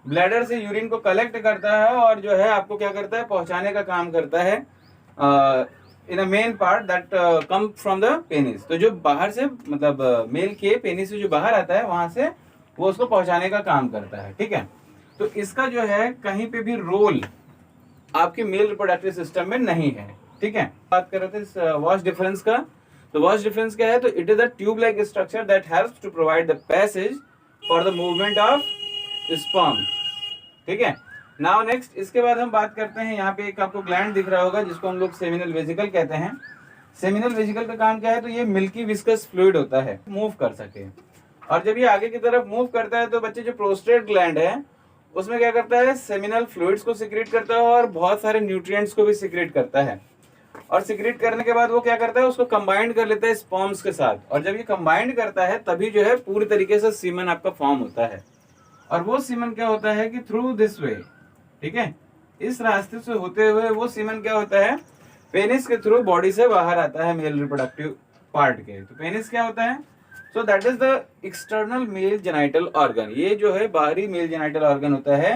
ब्लैडर से यूरिन को कलेक्ट करता है और जो है आपको क्या करता है? पहुंचाने का काम करता है in a main part that come from the penis. तो जो बाहर से मतलब मेल के पेनिस से जो बाहर आता है वहां से वो उसको पहुंचाने का काम करता है. ठीक है, तो इसका जो है कहीं पे भी रोल आपके मेल रिप्रोडक्टिव सिस्टम में नहीं है. ठीक है, बात कर रहे थे वास डिफरेंस का. तो वास डिफरेंस क्या है? तो it is a tube like structure that helps to provide the passage for the movement of sperm. ठीक है, नाउ नेक्स्ट इसके बाद हम बात करते हैं, यहाँ पे एक आपको ग्लैंड दिख रहा होगा जिसको हम लोग सेमिनल वेजिकल कहते हैं. सेमिनल वेजिकल का काम क्या है? तो ये मिल्की विस्कस फ्लूइड होता है, मूव कर सके. और जब ये आगे की तरफ मूव करता है तो बच्चे जो प्रोस्टेट ग्लैंड है उसमें क्या करता है? सेमिनल फ्लूइड्स को सिक्रेट करता है और बहुत सारे न्यूट्रिएंट्स को भी सिक्रेट करता है. और सिक्रेट करने के बाद वो क्या करता है? उसको कंबाइंड कर लेता है स्पर्म्स के साथ. और जब ये कंबाइंड करता है तभी जो है पूरी तरीके से सीमन आपका फॉर्म होता है. और वो सीमन क्या होता है कि थ्रू दिस वे, ठीक है, इस रास्ते से होते हुए वो सीमन क्या होता है? पेनिस के थ्रू बॉडी से बाहर आता है मेल रिप्रोडक्टिव पार्ट के. तो पेनिस क्या होता है? सो that is the external mail genital organ. ये जो है बाहरी मेल जेनाइटल ऑर्गन होता है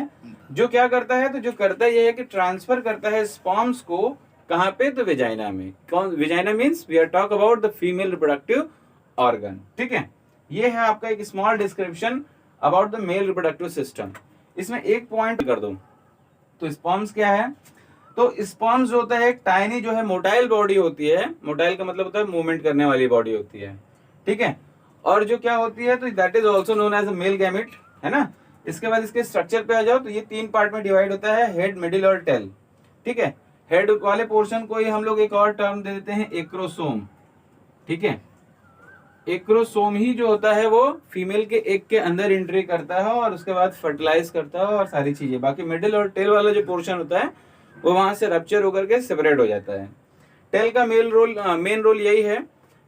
जो क्या करता है? तो जो करता है ये है कि ट्रांसफर करता है स्पर्म्स को. कहाँ पे? तो वेजाइना में. कौन? Vagina means we are talk about the female reproductive organ. ठीक है, ये है आपका एक small description about the male reproductive system. इसमें एक पॉइंट कर दो, तो स्पर्म्स क्या है, तो स्पर्म्स जो होता है एक टाइनी जो है मोटाइल बॉडी होती है, मोटाइल का मतलब होता है मूवमेंट करने वाली बॉडी होती है, ठीक है। और जो क्या होती है, तो that is also known as a male gamete, है ना। इसके बाद इसके स्ट्रक्चर पे आ जाओ, तो ये 3 पार्ट में डिवाइड होता है, हेड, मिडिल और टेल, ठीक है। हेड वाले पोर्शन को ही हम लोग एक और टर्म दे देते हैं एक्रोसोम, ठीक है। एक्रोसोम ही जो होता है वो फीमेल के एग के अंदर एंट्री करता है और उसके बाद फर्टिलाइज करता है और सारी चीजें। बाकी मिडिल और टेल वाला जो पोर्शन होता है वो वहां से रप्चर होकर के सेपरेट हो जाता है। टेल का मेन रोल यही है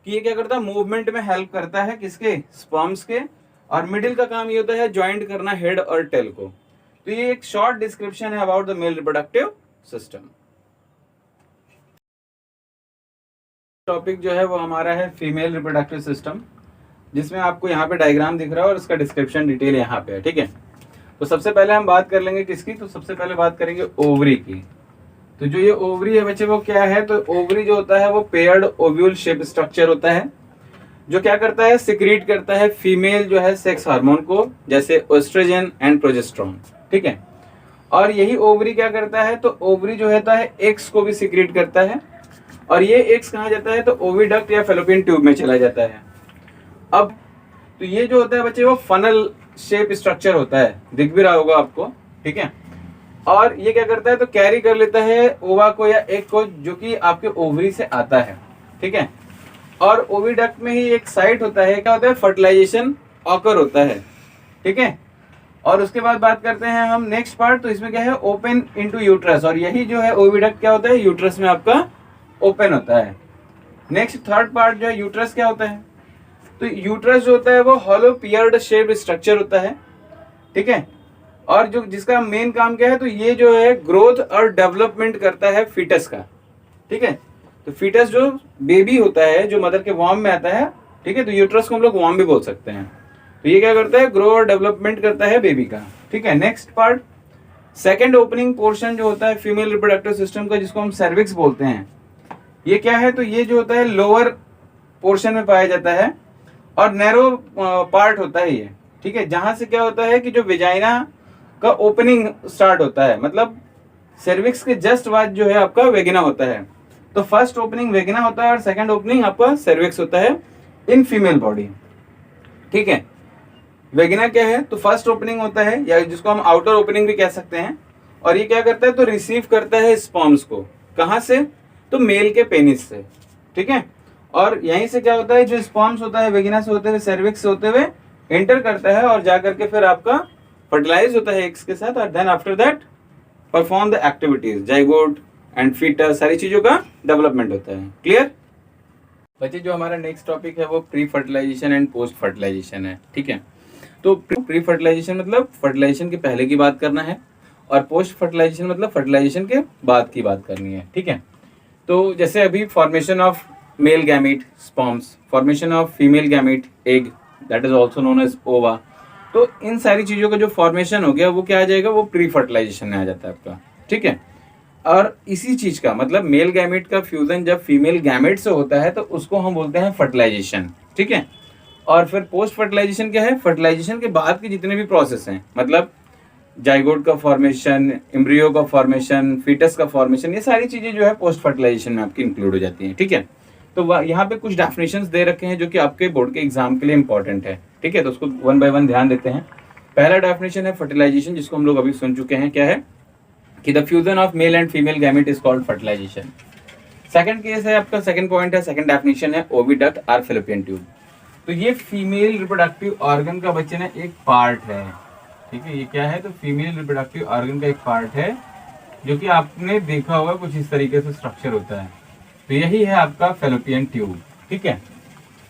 कि ये क्या करता है, मूवमेंट में हेल्प करता है, किसके, स्पर्म्स के। और मिडिल का काम ये होता है ज्वाइंट करना हेड और टेल को। तो ये एक शॉर्ट डिस्क्रिप्शन है about the male reproductive system. Topic जो है वो हमारा है फीमेल रिप्रोडक्टिव सिस्टम, जिसमें आपको यहाँ पे डायग्राम दिख रहा है और उसका डिस्क्रिप्शन डिटेल यहाँ पे है, ठीक है। तो सबसे पहले हम बात कर लेंगे किसकी, तो सबसे पहले बात करेंगे ओवरी की। तो जो ये ओवरी है बच्चे वो क्या है, तो ओवरी जो होता है वो पेयर्ड ओव्यूल शेप स्ट्रक्चर होता है, जो क्या करता है, सिक्रीट करता है फीमेल जो है सेक्स हार्मोन को, जैसे एस्ट्रोजन एंड प्रोजेस्टेरोन, ठीक है। और यही ओवरी क्या करता है, तो ओवरी जो होता है एग्स को भी सिक्रीट करता है, और ये एग्स कहाँ जाता है, तो ओविडक्ट या फेलोपियन ट्यूब में चला जाता है। अब तो ये जो होता है बच्चे वो फनल शेप स्ट्रक्चर होता है, दिख भी रहा होगा आपको, ठीक है। और ये क्या करता है, तो कैरी कर लेता है ओवा को या एग को, जो कि आपके ओवरी से आता है, ठीक है। और ओविडक्ट में ही एक साइट होता है, क्या होता है, फर्टिलाइजेशन ऑकर होता है, ठीक है। और उसके बाद बात करते हैं हम नेक्स्ट पार्ट, तो इसमें क्या है, ओपन इनटू यूट्रस, और यही जो है ओविडक्ट क्या होता है, यूट्रस में आपका ओपन होता है। नेक्स्ट थर्ड पार्ट जो है यूट्रस क्या होता है, तो यूट्रस जो होता है वो हॉलो पियर्ड शेप स्ट्रक्चर होता है, ठीक है। और जो जिसका मेन काम क्या है, तो ये जो है ग्रोथ और डेवलपमेंट करता है फीटस का, ठीक है। तो फीटस जो बेबी होता है जो मदर के वॉर्म में आता है, ठीक है, तो यूट्रस को हम लोग वॉर्म भी बोल सकते हैं। तो ये क्या करता है, ग्रो और डेवलपमेंट करता है बेबी का, ठीक है। Next part second opening portion जो होता है फीमेल रिप्रोडक्टिव सिस्टम का, जिसको हम सर्विक्स बोलते हैं, ये क्या है, तो ये जो होता है लोअर पोर्शन में पाया जाता है और नैरो पार्ट होता है ये, ठीक है। जहां से क्या होता है कि जो वेजाइना का ओपनिंग स्टार्ट होता है, मतलब सर्विक्स के जस्ट बाद जो है आपका वेगिना होता है। तो फर्स्ट ओपनिंग वेगिना होता है और सेकंड ओपनिंग आपका सर्विक्स होता है इन फीमेल बॉडी, ठीक है। वेगिना क्या है, तो फर्स्ट ओपनिंग होता है, या जिसको हम आउटर ओपनिंग भी कह सकते हैं। और ये क्या करता है, तो रिसीव करता है स्पर्म्स को, कहां से, तो मेल के पेनिस से, ठीक है। और यहीं से क्या होता है, जो स्पर्म्स होता है वेगिना से होते हुए सर्विक्स से होते हुए एंटर करता है और जाकर के फिर आपका फर्टिलाइज होता है एग्स के साथ, और then after that perform the activities, zygote and foetus, सारी चीजों का डेवलपमेंट होता है। क्लियर बच्चे, जो हमारा नेक्स्ट टॉपिक है वो pre fertilisation and post fertilisation है, ठीक है। तो प्री फर्टिलाइजेशन मतलब फर्टिलाइजेशन के पहले की बात करना है, और पोस्ट फर्टिलाइजेशन मतलब फर्टिलाइजेशन के बाद की बात करनी है, ठीक है। तो जैसे अभी formation of male gamete sperms, formation of female gamete egg, that is also known as ova. तो इन सारी चीजों का जो फॉर्मेशन हो गया वो क्या आ जाएगा, वो प्री फर्टिलाइजेशन में आ जाता है आपका, ठीक है। और इसी चीज का मतलब मेल गैमेट का फ्यूजन जब फीमेल गैमेट से होता है तो उसको हम बोलते हैं फर्टिलाइजेशन, ठीक है। और फिर पोस्ट फर्टिलाइजेशन क्या है, फर्टिलाइजेशन के बाद के जितने भी प्रोसेस हैं, मतलब जाइगोट का फॉर्मेशन, एम्ब्रियो का फॉर्मेशन, फीटस का फॉर्मेशन, ये सारी चीजें जो है पोस्ट फर्टिलाइजेशन में आपकी इंक्लूड हो जाती हैं, ठीक है। तो यहाँ पे कुछ डेफिनेशंस दे रखे हैं जो कि आपके बोर्ड के एग्जाम के लिए इंपॉर्टेंट है, ठीक है। तो उसको वन बाय वन ध्यान देते हैं। पहला डेफिनेशन है फर्टिलाइजेशन, जिसको हम लोग अभी सुन चुके हैं, क्या है कि the fusion of male and female gamete is called fertilisation. Second case है आपका, सेकंड पॉइंट है, सेकंड डेफिनेशन है ओविडक्ट और फैलोपियन ट्यूब। तो ये फीमेल रिप्रोडक्टिव ऑर्गन का बच्चे ना एक पार्ट है, ठीक है। ये क्या है, तो फीमेल रिप्रोडक्टिव ऑर्गन का एक पार्ट है, जो कि आपने देखा होगा कुछ इस तरीके से स्ट्रक्चर होता है। तो यही है आपका फैलोपियन ट्यूब, ठीक है।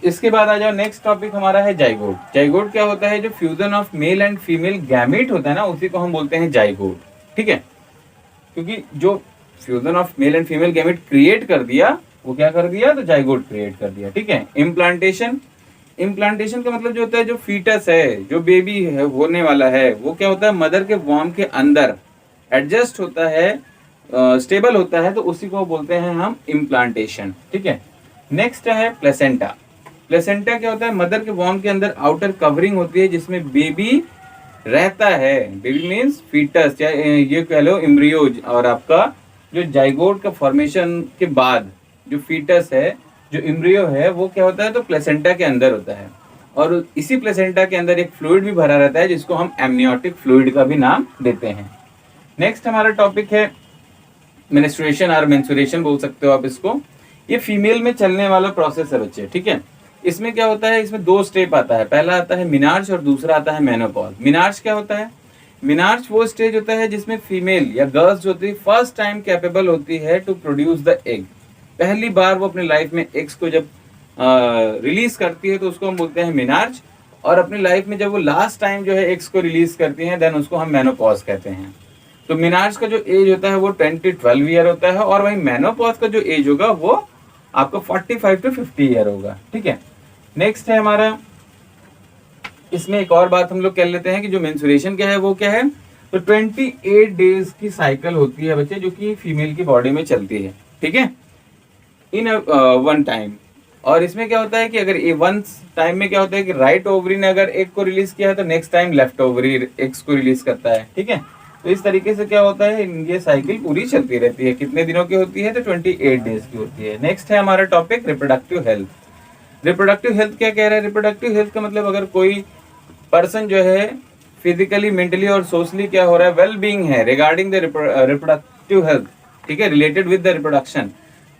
इसके बाद आ जाओ, नेक्स्ट टॉपिक हमारा है जाइगोट। जाइगोट क्या होता है, जो fusion of male and female gamete होता है ना, उसी को हम बोलते हैं जाइगोट, ठीक है। क्योंकि जो fusion of male and female gamete create कर दिया, वो क्या कर दिया, तो जाइगोट क्रिएट कर दिया, ठीक है। इम्प्लांटेशन, इम्प्लांटेशन का मतलब जो होता है, जो फीटस है, जो बेबी है होने वाला है, वो क्या होता है, मदर के वॉर्म के अंदर एडजस्ट होता है, स्टेबल होता है, तो उसी को बोलते हैं हम इम्प्लांटेशन, ठीक है। नेक्स्ट है प्लेसेंटा। प्लेसेंटा क्या होता है, मदर के वॉर्म के अंदर आउटर कवरिंग होती है जिसमें बेबी रहता है। बेबी मीन्स फीटस या ये कह लो एम्ब्रियो, और आपका जो जाइगोट का फॉर्मेशन के बाद जो फीटस है, जो एम्ब्रियो है, वो क्या होता है, तो प्लेसेंटा के अंदर होता है। और इसी प्लेसेंटा के अंदर एक फ्लूइड भी भरा रहता है जिसको हम एमनियोटिक फ्लूइड का भी नाम देते हैं। नेक्स्ट हमारा टॉपिक है मेंस्ट्रुएशन और मेंस्ट्रुएशन बोल सकते हो आप इसको। ये फीमेल में चलने वाला प्रोसेस है बच्चे, ठीक है। इसमें क्या होता है, इसमें 2 स्टेप आता है, पहला आता है मिनार्च और दूसरा आता है मेनोपॉज। मिनार्च क्या होता है, मिनार्च वो स्टेज होता है जिसमें फीमेल या गर्ल्स जो होती है फर्स्ट टाइम कैपेबल होती है टू प्रोड्यूस द एग। पहली बार वो अपनी लाइफ में एग्स को जब रिलीज करती है तो उसको हम बोलते हैं मिनार्च। और अपनी लाइफ में जब वो लास्ट टाइम जो है एग्स को रिलीज करती हैं देन उसको हम मेनोपॉज कहते हैं। तो मिनार्च का जो एज होता है वो 10 to 12 ईयर होता है, और वही मेनोपॉज का जो एज होगा वो आपका 45 to 50 ईयर होगा, ठीक है। नेक्स्ट है हमारा, इसमें एक और बात हम लोग कह लेते हैं कि जो मेंस्ट्रुएशन क्या है वो क्या है, तो 28 डेज की साइकिल होती है बच्चे जो कि फीमेल की बॉडी में चलती है, ठीक है, इन वन टाइम। और इसमें क्या होता है कि अगर ये वन टाइम में क्या होता है कि राइट ओवरी ने अगर एग को रिलीज किया है तो next time left ovary eggs को रिलीज करता है, ठीक है। तो इस तरीके से क्या होता है, ये साइकिल पूरी चलती रहती है। कितने दिनों की होती है, तो 28 डेज की होती है। नेक्स्ट है हमारा topic reproductive health. Reproductive health क्या कह रहा है, रिप्रोडक्टिव हेल्थ का मतलब अगर कोई पर्सन जो है फिजिकली, मेंटली और सोशली क्या हो रहा है, वेल बीइंग है रिगार्डिंग द रिप्रोडक्टिव हेल्थ, ठीक है, रिलेटेड विद द रिप्रोडक्शन,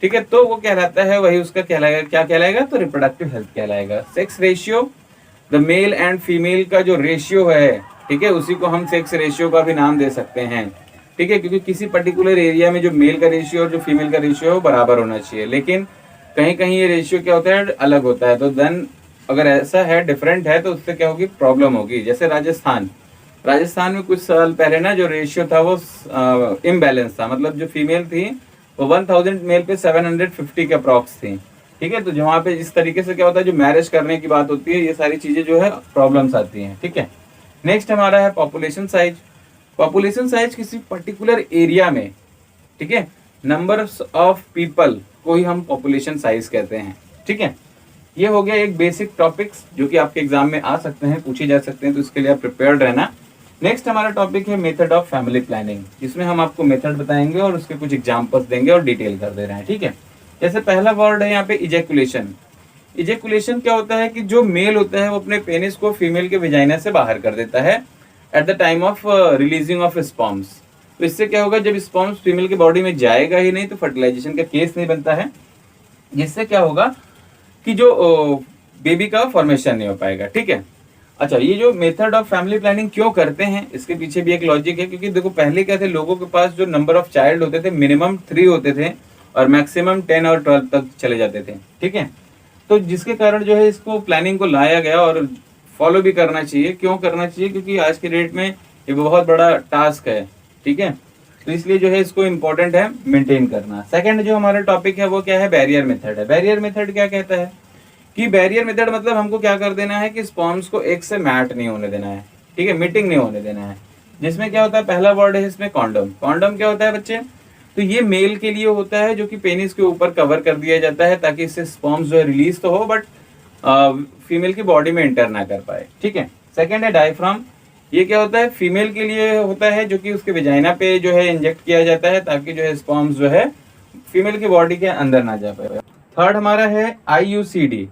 ठीक है, तो वो कहलाता है, वही उसका कहलाएगा, क्या कहलाएगा, तो रिप्रोडक्टिव हेल्थ कहलाएगा। Sex ratio, the male and female का जो रेशियो है, ठीक है, उसी को हम सेक्स रेशियो का भी नाम दे सकते हैं, ठीक है, क्योंकि किसी पर्टिकुलर एरिया में जो मेल का रेशियो और जो फीमेल का रेशियो है वो बराबर होना चाहिए, लेकिन कहीं कहीं ये रेशियो क्या होता है, अलग होता है। तो देन अगर ऐसा है, डिफरेंट है, तो उससे क्या होगी, प्रॉब्लम होगी। जैसे राजस्थान में कुछ साल पहले ना जो रेशियो था वो इम्बैलेंस था, मतलब जो फीमेल थी वो 1000 मेल पे 750 के अप्रॉक्स थी, ठीक है। तो जहाँ पे इस तरीके से क्या होता है, जो मैरिज करने की बात होती है, ये सारी चीजें जो है प्रॉब्लम्स आती हैं, ठीक है। नेक्स्ट हमारा है पॉपुलेशन साइज। पॉपुलेशन साइज किसी पर्टिकुलर एरिया में, ठीक है, नंबर्स ऑफ पीपल को ही हम पॉपुलेशन साइज कहते हैं, ठीक है। ये हो गया एक बेसिक टॉपिक्स जो कि आपके एग्जाम में आ सकते हैं, पूछे जा सकते हैं, तो इसके लिए आप प्रिपेयर्ड रहना। नेक्स्ट हमारा टॉपिक है मेथड ऑफ फैमिली प्लानिंग, जिसमें हम आपको मेथड बताएंगे और उसके कुछ एग्जांपल्स देंगे और डिटेल कर दे रहे हैं, ठीक है। जैसे पहला वर्ड है यहाँ पे इजैकुलेशन। इजैकुलेशन क्या होता है कि जो मेल होता है वो अपने पेनिस को फीमेल के वेजाइना से बाहर कर देता है at the time of releasing of sperms. तो इससे क्या होगा, जब स्पर्म्स फीमेल की बॉडी में जाएगा ही नहीं तो फर्टिलाइजेशन का केस नहीं बनता है, जिससे क्या होगा कि जो बेबी का फॉर्मेशन नहीं हो पाएगा, ठीक है। अच्छा, ये जो मेथड ऑफ फैमिली प्लानिंग क्यों करते हैं, इसके पीछे भी एक लॉजिक है, क्योंकि देखो पहले क्या थे, लोगों के पास जो नंबर ऑफ चाइल्ड होते थे मिनिमम 3 होते थे और मैक्सिमम 10 और 12 तक चले जाते थे, ठीक है। तो जिसके कारण जो है इसको प्लानिंग को लाया गया और फॉलो भी करना चाहिए। क्यों करना चाहिए, क्योंकि आज के डेट में ये बहुत बड़ा टास्क है, ठीक है, तो इसलिए जो है इसको इम्पोर्टेंट है मेंटेन करना। सेकंड जो हमारा टॉपिक है वो क्या है, बैरियर मेथड है। बैरियर मेथड क्या कहता है कि बैरियर मेथड मतलब हमको क्या कर देना है कि स्पर्म्स को एक से मैट नहीं होने देना है, ठीक है, मीटिंग नहीं होने देना है। जिसमें क्या होता है, पहला वर्ड है इसमें कॉन्डम। कॉन्डम क्या होता है बच्चे, तो ये मेल के लिए होता है जो कि पेनिस के ऊपर कवर कर दिया जाता है ताकि इससे स्पर्म्स जो है रिलीज तो हो बट फीमेल की बॉडी में एंटर ना कर पाए, ठीक है। सेकंड है डायफ्राम। ये क्या होता है, फीमेल के लिए होता है जो कि उसके वेजाइना पे जो है इंजेक्ट किया जाता है ताकि जो है स्पर्म्स जो है फीमेल की बॉडी के अंदर ना जा पाए। थर्ड हमारा है IUCD,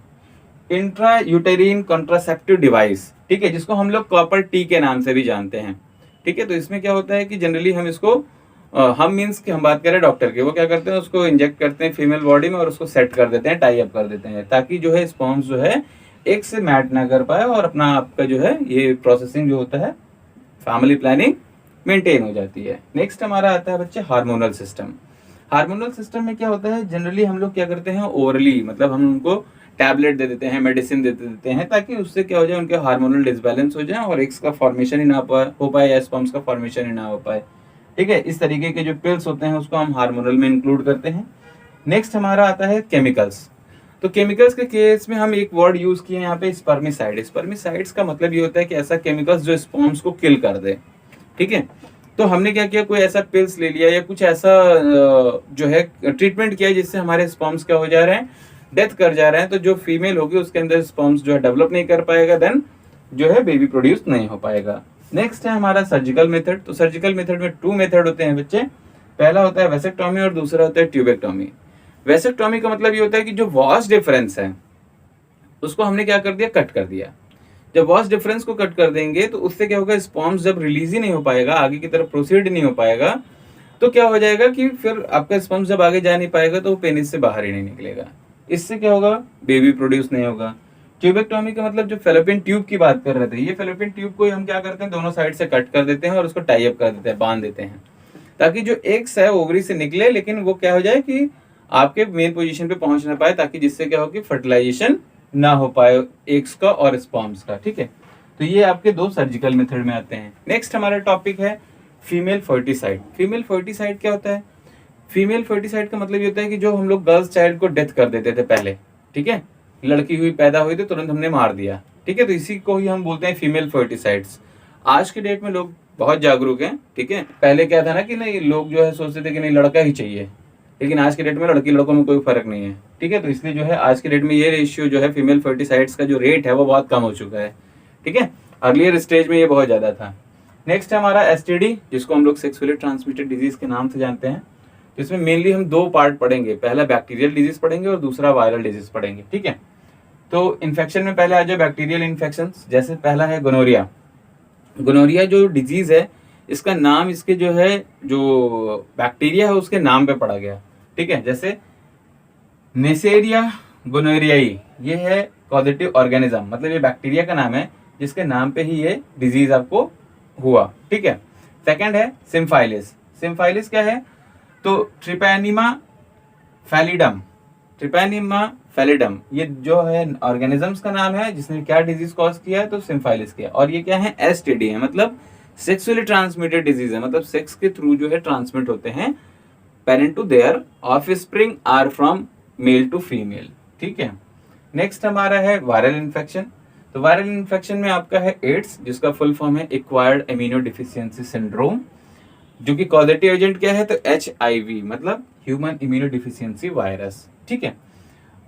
इंट्रा यूटेरिन कॉन्ट्रासेप्टिव डिवाइस, ठीक है, जिसको हम लोग कॉपर टी के नाम से भी जानते हैं, ठीक है। तो इसमें क्या होता है कि जनरली हम इसको हम मीन्स कि हम बात करें डॉक्टर की, वो क्या करते हैं, उसको इंजेक्ट करते हैं फीमेल बॉडी में और उसको सेट कर देते हैं, टाई अप कर देते हैं ताकि जो है स्पर्म्स जो है एक से मैट ना कर पाए और अपना आपका जो है ये प्रोसेसिंग जो होता है फैमिली प्लानिंग मेंटेन हो जाती है। नेक्स्ट हमारा आता है बच्चे हार्मोनल सिस्टम। हार्मोनल सिस्टम में क्या होता है, जनरली हम लोग क्या करते हैं, ओरली मतलब हम उनको टैबलेट दे देते हैं, मेडिसिन दे देते हैं ताकि उससे क्या हो जाए, उनके हार्मोनल डिसबैलेंस हो जाए और एग्स का फॉर्मेशन ही ना हो पाए या स्पर्म्स का फॉर्मेशन ही ना हो पाए, ठीक है। इस तरीके के जो पिल्स होते हैं उसको हम हार्मोनल में इंक्लूड करते हैं। नेक्स्ट हमारा आता है केमिकल्स। तो केमिकल्स के केस में हम एक वर्ड यूज किए यहाँ पे, स्पर्मिसाइड। स्पर्मिसाइड्स का मतलब ये होता है कि ऐसा केमिकल्स जो स्पर्म्स को किल कर दे, ठीक है। तो हमने क्या किया, कोई ऐसा पिल्स ले लिया या कुछ ऐसा जो है ट्रीटमेंट किया जिससे हमारे स्पर्म्स क्या हो जा रहे हैं, डेथ कर जा रहे हैं, तो जो फीमेल होगी उसके अंदर स्पर्म्स जो है डेवलप नहीं कर पाएगा, देन जो है बेबी प्रोड्यूस नहीं हो पाएगा। नेक्स्ट है हमारा सर्जिकल मेथड। तो सर्जिकल मेथड में 2 मेथड होते हैं बच्चे। पहला होता है वेसेक्टोमी और दूसरा होता है ट्यूबेक्टोमी। वेसेक्टोमी का मतलब ये होता है कि जो वॉस डिफरेंस है उसको हमने क्या कर दिया, कट कर दिया। जब वॉस डिफरेंस को कट कर देंगे तो उससे क्या होगा, स्पर्म्स जब रिलीज ही नहीं हो पाएगा, आगे की तरफ प्रोसीड नहीं हो पाएगा, तो क्या हो जाएगा कि फिर आपका स्पर्म्स जब आगे जा नहीं पाएगा तो वो पेनिस से बाहर ही नहीं निकलेगा। इससे क्या होगा, बेबी प्रोड्यूस नहीं होगा। ट्यूबेक्टोमी का मतलब जो फेलोपियन ट्यूब की बात कर रहे थे, ये फेलोपियन ट्यूब को हम क्या करते हैं, दोनों साइड से कट कर देते हैं और उसको टाई अप कर देते हैं, बांध देते हैं, ताकि जो एग्स है ओवरी से निकले, लेकिन वो क्या हो जाए कि आपके मेन पोजीशन पे पहुंच ना पाए, ताकि जिससे क्या हो कि फर्टिलाइजेशन ना हो पाए एग्स का और स्पर्म्स का। ठीक है, तो ये आपके 2 सर्जिकल मेथड में आते हैं। नेक्स्ट हमारा टॉपिक है फीमेल फर्टिसाइड। फीमेल फर्टिसाइड क्या होता है? फीमेल फर्टिसाइड का मतलब ये होता है कि जो हम लोग गर्ल्स चाइल्ड को डेथ कर देते थे पहले, ठीक है, लड़की हुई पैदा हुई तो तुरंत हमने मार दिया, ठीक है, तो इसी को ही हम बोलते हैं फीमेल फर्टिसाइड्स। आज के डेट में लोग बहुत जागरूक हैं, ठीक है। पहले क्या था ना कि नहीं, लोग जो है सोचते थे कि नहीं लड़का ही चाहिए, लेकिन आज के डेट में लड़की लड़कों में कोई फर्क नहीं है, ठीक है। तो इसलिए जो है आज के डेट में ये रेशियो जो है फीमेल फर्टिसाइड्स का जो रेट है वो बहुत कम हो चुका है, ठीक है। अर्लियर स्टेज में ये बहुत ज्यादा था। नेक्स्ट है हमारा एसटीडी, जिसको हम लोग सेक्सुअली ट्रांसमिटेड डिजीज के नाम से जानते हैं। जिसमें मेनली हम 2 पार्ट पढ़ेंगे, पहला बैक्टीरियल डिजीज पढ़ेंगे और दूसरा वायरल डिजीज पढ़ेंगे, ठीक है। तो इन्फेक्शन में पहले आ जाए बैक्टीरियल इन्फेक्शन। जैसे पहला है गोनोरिया। गोनोरिया जो डिजीज है, इसका नाम इसके जो है जो बैक्टीरिया है उसके नाम पे पड़ा गया, ठीक है। जैसे नेसेरिया गोनोरियाई, ये है कॉजेटिव ऑर्गेनिज्म, मतलब ये बैक्टीरिया का नाम है जिसके नाम पे ही ये डिजीज आपको हुआ, ठीक है। सेकंड है सिम्फाइलिस। सिम्फाइलिस क्या है? तो ट्रिपैनिमा फैलिडम, ट्रिपैनिमा फैलिडम ये जो है ऑर्गेनिजम्स का नाम है जिसने क्या डिजीज कॉज किया है, तो सिम्फाइलिस किया। और ये क्या है? एसटीडी है, मतलब सेक्सुअली ट्रांसमिटेड डिजीज है, मतलब सेक्स के थ्रू जो है ट्रांसमिट होते हैं। Parent to their offspring or from male to female, ठीक है। नेक्स्ट हमारा है वायरल इन्फेक्शन। तो वायरल इन्फेक्शन में आपका है एड्स, जिसका फुल फॉर्म है एक्वायर्ड इम्यूनो डिफिशियंसी सिंड्रोम, जो कि कॉजेटिव एजेंट क्या है, तो HIV, मतलब ह्यूमन इम्यूनो डिफिशियंसी वायरस, ठीक है।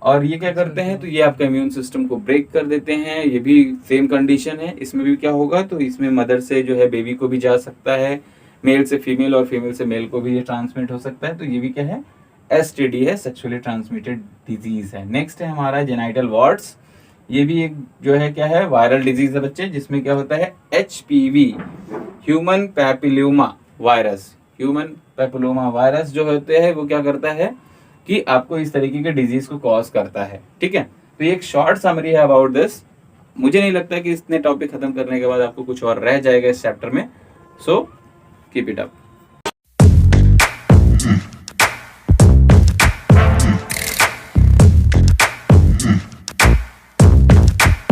और ये क्या करते हैं, तो ये आपका इम्यून सिस्टम को ब्रेक कर देते हैं। ये भी सेम कंडीशन है, इसमें भी क्या होगा, तो इसमें मदर से जो है बेबी को भी जा सकता है, मेल से फीमेल और फीमेल से मेल को भी ये ट्रांसमिट हो सकता है। तो ये भी क्या है, STD है, सेक्सुअली ट्रांसमिटेड डिजीज है। नेक्स्ट है हमारा जेनाइटल वार्ड्स। ये भी एक जो है क्या है, वायरल डिजीज है बच्चे, जिसमें क्या होता है HPV, human papilloma virus. Human papilloma virus जो होते हैं वो क्या करता है कि आपको इस तरीके के डिजीज को कॉज करता है, ठीक है। तो ये एक शॉर्ट समरी है अबाउट दिस। मुझे नहीं लगता कि इतने टॉपिक खत्म करने के बाद आपको कुछ और रह जाएगा इस चैप्टर में। So keep it up.